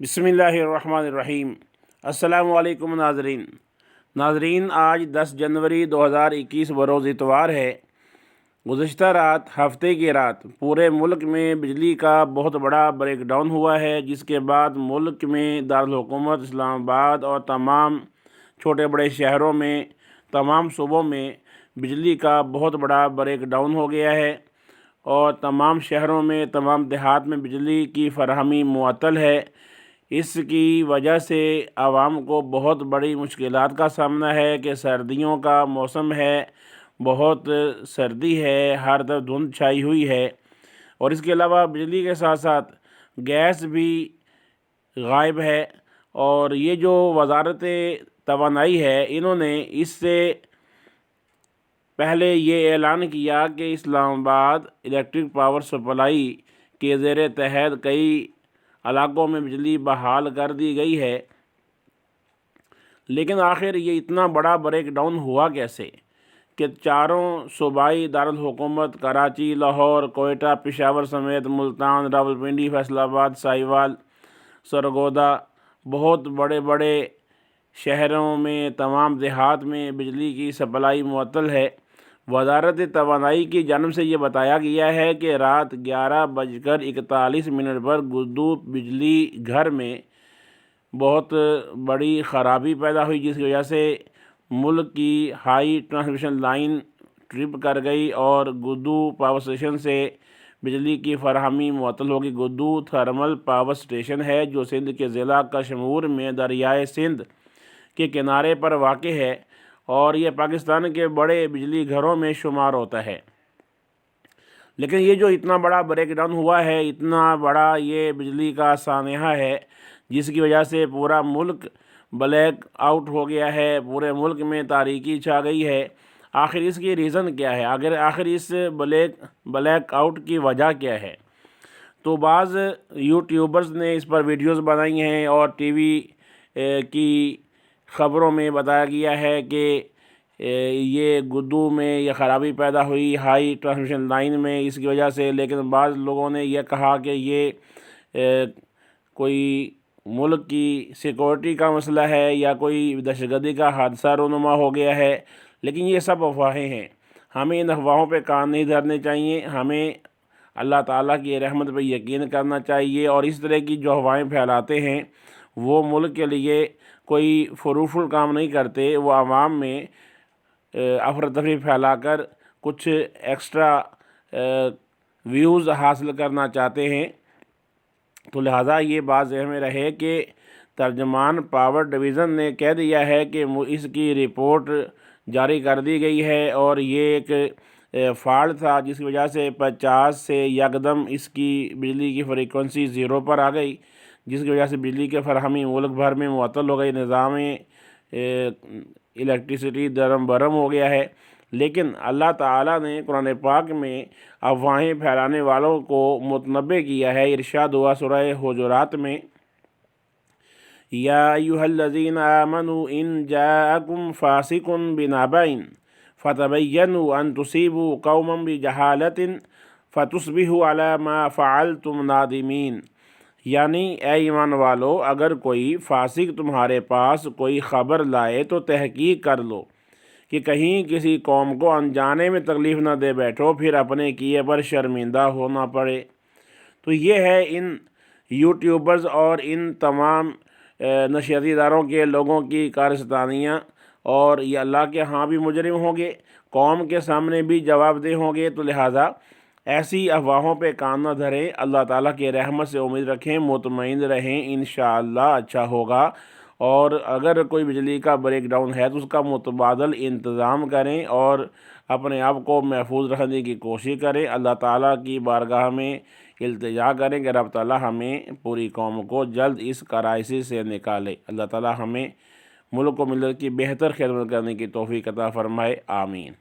بسم اللہ الرحمن الرحیم۔ السلام علیکم ناظرین، آج 10 جنوری 2021 بروز اتوار ہے۔ گزشتہ رات، ہفتے کی رات، پورے ملک میں بجلی کا بہت بڑا بریک ڈاؤن ہوا ہے، جس کے بعد ملک میں دارالحکومت اسلام آباد اور تمام چھوٹے بڑے شہروں میں، تمام صوبوں میں بجلی کا بہت بڑا بریک ڈاؤن ہو گیا ہے اور تمام شہروں میں، تمام دیہات میں بجلی کی فراہمی معطل ہے۔ اس کی وجہ سے عوام کو بہت بڑی مشکلات کا سامنا ہے کہ سردیوں کا موسم ہے، بہت سردی ہے، ہر طرف دھند چھائی ہوئی ہے، اور اس کے علاوہ بجلی کے ساتھ ساتھ گیس بھی غائب ہے۔ اور یہ جو وزارت توانائی ہے، انہوں نے اس سے پہلے یہ اعلان کیا کہ اسلام آباد الیکٹرک پاور سپلائی کے زیر تحت کئی علاقوں میں بجلی بحال کر دی گئی ہے، لیکن آخر یہ اتنا بڑا بریک ڈاؤن ہوا کیسے کہ چاروں صوبائی دارالحکومت کراچی، لاہور، کوئٹہ، پشاور سمیت ملتان، راولپنڈی، فیصل آباد، ساہیوال، سرگودا، بہت بڑے بڑے شہروں میں، تمام دیہات میں بجلی کی سپلائی معطل ہے۔ وزارت توانائی کی جانب سے یہ بتایا گیا ہے کہ رات 11:41 پر گدو بجلی گھر میں بہت بڑی خرابی پیدا ہوئی، جس کی وجہ سے ملک کی ہائی ٹرانسمیشن لائن ٹرپ کر گئی اور گدو پاور اسٹیشن سے بجلی کی فراہمی معطل ہوگی۔ گدو تھرمل پاور اسٹیشن ہے جو سندھ کے ضلع کشمور میں دریائے سندھ کے کنارے پر واقع ہے اور یہ پاکستان کے بڑے بجلی گھروں میں شمار ہوتا ہے۔ لیکن یہ جو اتنا بڑا بریک ڈاؤن ہوا ہے، اتنا بڑا یہ بجلی کا سانحہ ہے، جس کی وجہ سے پورا ملک بلیک آؤٹ ہو گیا ہے، پورے ملک میں تاریکی چھا گئی ہے۔ آخر اس کی ریزن کیا ہے؟ آخر اس بلیک آؤٹ کی وجہ کیا ہے؟ تو بعض یوٹیوبرز نے اس پر ویڈیوز بنائی ہیں اور ٹی وی کی خبروں میں بتایا گیا ہے کہ یہ گدو میں یہ خرابی پیدا ہوئی ہائی ٹرانسمیشن لائن میں، اس کی وجہ سے۔ لیکن بعض لوگوں نے یہ کہا کہ یہ کوئی ملک کی سیکورٹی کا مسئلہ ہے یا کوئی دہشت گردی کا حادثہ رونما ہو گیا ہے، لیکن یہ سب افواہیں ہیں۔ ہمیں ان افواہوں پہ کان نہیں دھرنے چاہیے، ہمیں اللہ تعالیٰ کی رحمت پہ یقین کرنا چاہیے، اور اس طرح کی جو افواہیں پھیلاتے ہیں وہ ملک کے لیے کوئی فروٹفل کام نہیں کرتے، وہ عوام میں افراتفری پھیلا کر کچھ ایکسٹرا ویوز حاصل کرنا چاہتے ہیں۔ تو لہٰذا یہ بات ذہن میں رہے کہ ترجمان پاور ڈویژن نے کہہ دیا ہے کہ اس کی رپورٹ جاری کر دی گئی ہے اور یہ ایک فالٹ تھا، جس کی وجہ سے 50 سے یکدم اس کی بجلی کی فریکوینسی 0 پر آ گئی، جس کی وجہ سے بجلی کے فراہمی ملک بھر میں معطل ہو گئی، نظام الیکٹریسٹی درم برم ہو گیا ہے۔ لیکن اللہ تعالیٰ نے قرآن پاک میں افواہیں پھیلانے والوں کو متنبع کیا ہے۔ ارشاد ہوا سورہ حجرات میں، یا ایھا الذین آمنوا ان جاءکم فاسق بنبأ فتبینوا ان تصیبوا قوما بجہالۃ فتصبحوا علی ما فعلتم نادمین۔ یعنی اے ایمان والو، اگر کوئی فاسق تمہارے پاس کوئی خبر لائے تو تحقیق کر لو کہ کہیں کسی قوم کو انجانے میں تکلیف نہ دے بیٹھو، پھر اپنے کیے پر شرمندہ ہونا پڑے۔ تو یہ ہے ان یوٹیوبرز اور ان تمام نشریاتی اداروں کے لوگوں کی کارستانیاں، اور یہ اللہ کے ہاں بھی مجرم ہوں گے، قوم کے سامنے بھی جواب دہ ہوں گے۔ تو لہٰذا ایسی افواہوں پہ کان نہ دھریں، اللہ تعالیٰ کی رحمت سے امید رکھیں، مطمئن رہیں، انشاءاللہ اچھا ہوگا۔ اور اگر کوئی بجلی کا بریک ڈاؤن ہے تو اس کا متبادل انتظام کریں اور اپنے آپ کو محفوظ رکھنے کی کوشش کریں۔ اللہ تعالیٰ کی بارگاہ میں التجا کریں کہ رب تعالیٰ ہمیں پوری قوم کو جلد اس کرائسس سے نکالے۔ اللہ تعالیٰ ہمیں ملک و ملت کی بہتر خدمت کرنے کی توفیق عطا فرمائے، آمین۔